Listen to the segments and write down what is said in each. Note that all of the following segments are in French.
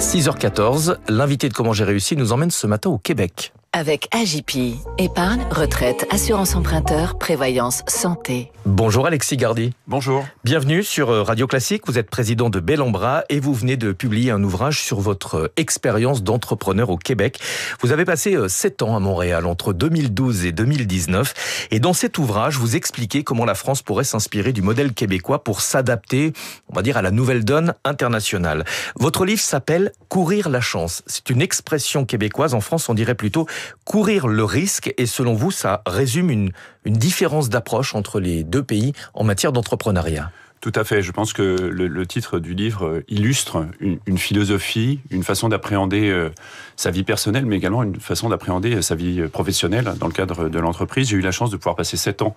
6h14, l'invité de Comment j'ai réussi nous emmène ce matin au Québec. Avec AJP, épargne, retraite, assurance emprunteur, prévoyance, santé. Bonjour Alexis Gardy. Bonjour. Bienvenue sur Radio Classique, vous êtes président de Bellambra et vous venez de publier un ouvrage sur votre expérience d'entrepreneur au Québec. Vous avez passé 7 ans à Montréal entre 2012 et 2019 et dans cet ouvrage, vous expliquez comment la France pourrait s'inspirer du modèle québécois pour s'adapter, on va dire, à la nouvelle donne internationale. Votre livre s'appelle « Courir la chance ». C'est une expression québécoise, en France on dirait plutôt courir le risque, et selon vous, ça résume une différence d'approche entre les deux pays en matière d'entrepreneuriat. Tout à fait. Je pense que le titre du livre illustre une philosophie, une façon d'appréhender sa vie personnelle, mais également une façon d'appréhender sa vie professionnelle dans le cadre de l'entreprise. J'ai eu la chance de pouvoir passer 7 ans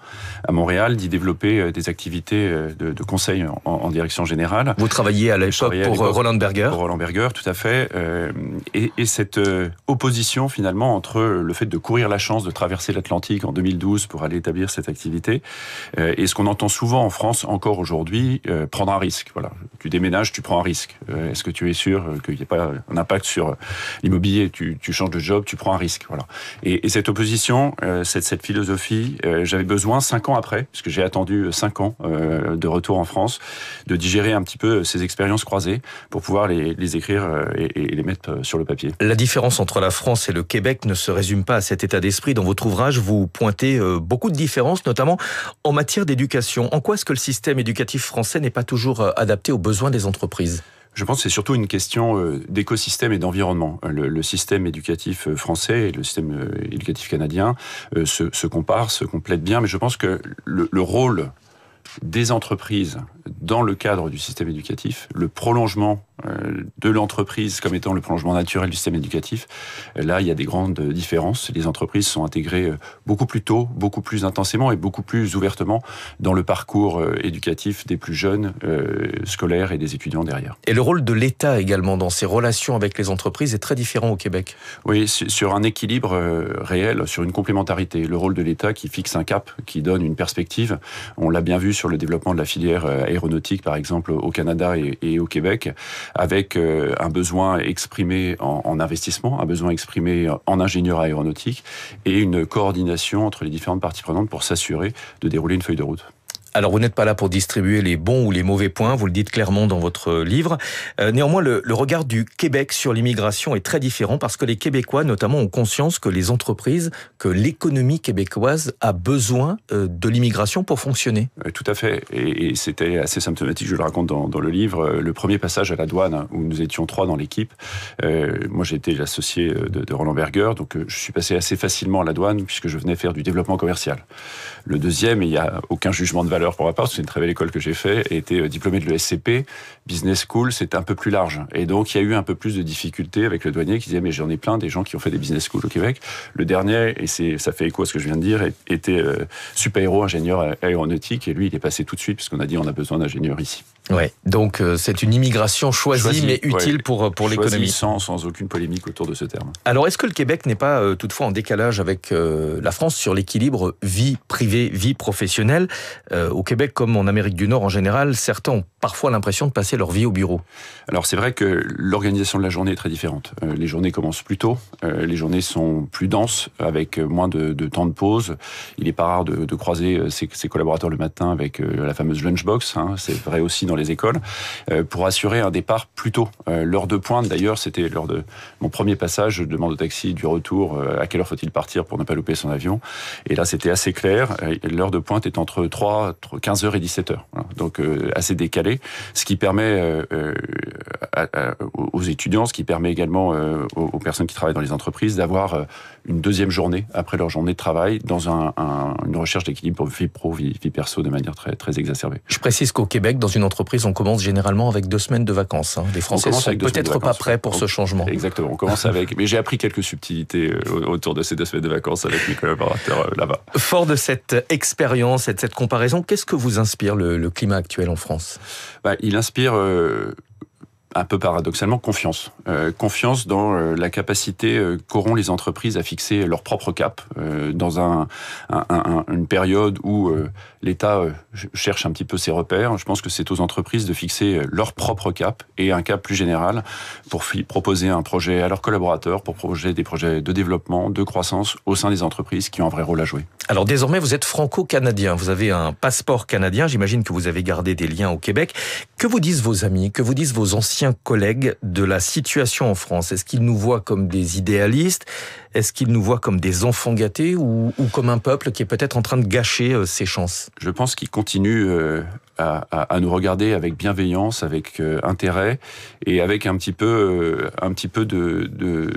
à Montréal, d'y développer des activités de conseil en direction générale. Vous travailliez à l'époque pour Roland Berger. Pour Roland Berger, tout à fait. Et cette opposition finalement entre le fait de courir la chance de traverser l'Atlantique en 2012 pour aller établir cette activité et ce qu'on entend souvent en France encore aujourd'hui, prendre un risque. Voilà. Tu déménages, tu prends un risque. Est-ce que tu es sûr qu'il n'y ait pas un impact sur l'immobilier ? Tu changes de job, tu prends un risque. Voilà. Et cette opposition, cette philosophie, j'avais besoin 5 ans après, puisque j'ai attendu 5 ans de retour en France, de digérer un petit peu ces expériences croisées pour pouvoir les écrire et les mettre sur le papier. La différence entre la France et le Québec ne se résume pas à cet état d'esprit. Dans votre ouvrage, vous pointez beaucoup de différences, notamment en matière d'éducation. En quoi est-ce que le système éducatif français n'est pas toujours adapté aux besoins des entreprises ? Je pense que c'est surtout une question d'écosystème et d'environnement. Le système éducatif français et le système éducatif canadien se comparent, se complètent bien, mais je pense que le rôle des entreprises dans le cadre du système éducatif, le prolongement de l'entreprise comme étant le prolongement naturel du système éducatif, là il y a des grandes différences. Les entreprises sont intégrées beaucoup plus tôt, beaucoup plus intensément et beaucoup plus ouvertement dans le parcours éducatif des plus jeunes, scolaires et des étudiants derrière. Et le rôle de l'État également dans ses relations avec les entreprises est très différent au Québec. Oui, sur un équilibre réel, sur une complémentarité. Le rôle de l'État qui fixe un cap, qui donne une perspective. On l'a bien vu sur le développement de la filière aéronautique, par exemple, au Canada et au Québec, avec un besoin exprimé en investissement, un besoin exprimé en ingénieur aéronautique et une coordination entre les différentes parties prenantes pour s'assurer de dérouler une feuille de route. Alors, vous n'êtes pas là pour distribuer les bons ou les mauvais points, vous le dites clairement dans votre livre. Néanmoins, le regard du Québec sur l'immigration est très différent parce que les Québécois, notamment, ont conscience que les entreprises, que l'économie québécoise a besoin de l'immigration pour fonctionner. Tout à fait. Et c'était assez symptomatique, je le raconte dans le livre. Le premier passage à la douane, où nous étions 3 dans l'équipe, moi j'étais l'associé de Roland Berger, donc je suis passé assez facilement à la douane puisque je venais faire du développement commercial. Le deuxième, il n'y a aucun jugement de valeur pour ma part, c'est une très belle école que j'ai fait, et été diplômé de l'ESCP, Business School, c'est un peu plus large. Et donc, il y a eu un peu plus de difficultés avec le douanier qui disait, mais j'en ai plein des gens qui ont fait des Business School au Québec. Le dernier, et ça fait écho à ce que je viens de dire, était super-héros, ingénieur aéronautique, et lui, il est passé tout de suite, puisqu'on a dit, on a besoin d'ingénieurs ici. Ouais, donc c'est une immigration choisie mais utile pour l'économie. Sans aucune polémique autour de ce terme. Alors, est-ce que le Québec n'est pas toutefois en décalage avec la France sur l'équilibre vie privée, vie professionnelle ? Au Québec, comme en Amérique du Nord en général, certains ont parfois l'impression de passer leur vie au bureau. Alors, c'est vrai que l'organisation de la journée est très différente. Les journées commencent plus tôt, les journées sont plus denses, avec moins de temps de pause. Il n'est pas rare de croiser ses collaborateurs le matin avec la fameuse lunchbox, hein, c'est vrai aussi dans les écoles, pour assurer un départ plus tôt. L'heure de pointe, d'ailleurs, c'était lors de mon premier passage, je demande au taxi du retour à quelle heure faut-il partir pour ne pas louper son avion. Et là, c'était assez clair. L'heure de pointe est entre 15h et 17h. Voilà. Donc, assez décalé. Ce qui permet aux étudiants, ce qui permet également aux personnes qui travaillent dans les entreprises d'avoir une deuxième journée après leur journée de travail dans une recherche d'équilibre pour vie pro, vie perso de manière très, très exacerbée. Je précise qu'au Québec, dans une entreprise, on commence généralement avec 2 semaines de vacances. Les Français sont peut-être pas prêts pour ce changement. Exactement, on commence avec... Mais j'ai appris quelques subtilités autour de ces 2 semaines de vacances avec mes collaborateurs là-bas. Fort de cette expérience et de cette comparaison, qu'est-ce que vous inspire le climat actuel en France ? Il inspire... un peu paradoxalement, confiance. Confiance dans la capacité qu'auront les entreprises à fixer leur propre cap dans une période où L'État cherche un petit peu ses repères. Je pense que c'est aux entreprises de fixer leur propre cap et un cap plus général pour proposer un projet à leurs collaborateurs, pour proposer des projets de développement, de croissance au sein des entreprises qui ont un vrai rôle à jouer. Alors désormais, vous êtes franco-canadien, vous avez un passeport canadien, j'imagine que vous avez gardé des liens au Québec. Que vous disent vos amis, que vous disent vos anciens collègues de la situation en France? Est-ce qu'ils nous voient comme des idéalistes? Est-ce qu'ils nous voient comme des enfants gâtés ou comme un peuple qui est peut-être en train de gâcher ses chances? Je pense qu'ils continuent à nous regarder avec bienveillance, avec intérêt et avec un petit peu de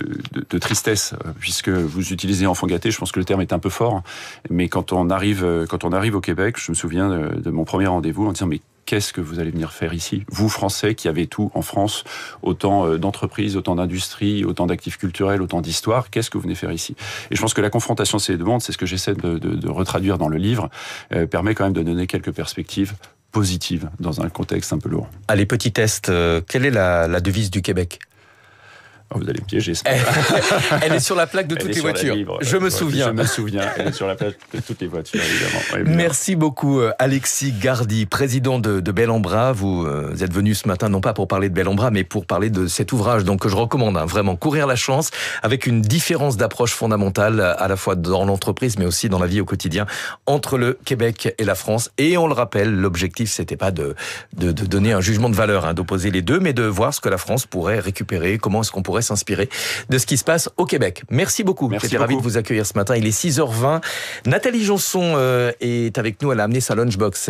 tristesse, puisque vous utilisez enfant gâté. Je pense que le terme est un peu fort, mais quand on arrive au Québec, je me souviens de mon premier rendez-vous en disant mais qu'est-ce que vous allez venir faire ici? Vous, Français, qui avez tout en France, autant d'entreprises, autant d'industries, autant d'actifs culturels, autant d'histoires, qu'est-ce que vous venez faire ici? Et je pense que la confrontation de ces deux mondes, c'est ce que j'essaie de retraduire dans le livre, permet quand même de donner quelques perspectives positives dans un contexte un peu lourd. Allez, petit test, quelle est la devise du Québec? Oh, vous allez me piéger. Elle est sur la plaque de toutes les voitures. Je me souviens. Elle est sur la plaque de toutes les voitures, évidemment. Merci beaucoup, Alexis Gardy, président de Bel-en-Bras. Vous êtes venu ce matin, non pas pour parler de Bel-en-Bras, mais pour parler de cet ouvrage. Donc, que je recommande, vraiment, Courir la chance, avec une différence d'approche fondamentale, à la fois dans l'entreprise, mais aussi dans la vie au quotidien, entre le Québec et la France. Et on le rappelle, l'objectif, c'était pas de donner un jugement de valeur, d'opposer les deux, mais de voir ce que la France pourrait récupérer, comment est-ce qu'on pourrait s'inspirer de ce qui se passe au Québec. Merci beaucoup. J'étais ravi de vous accueillir ce matin. Il est 6h20. Nathalie Janson est avec nous. Elle a amené sa lunchbox.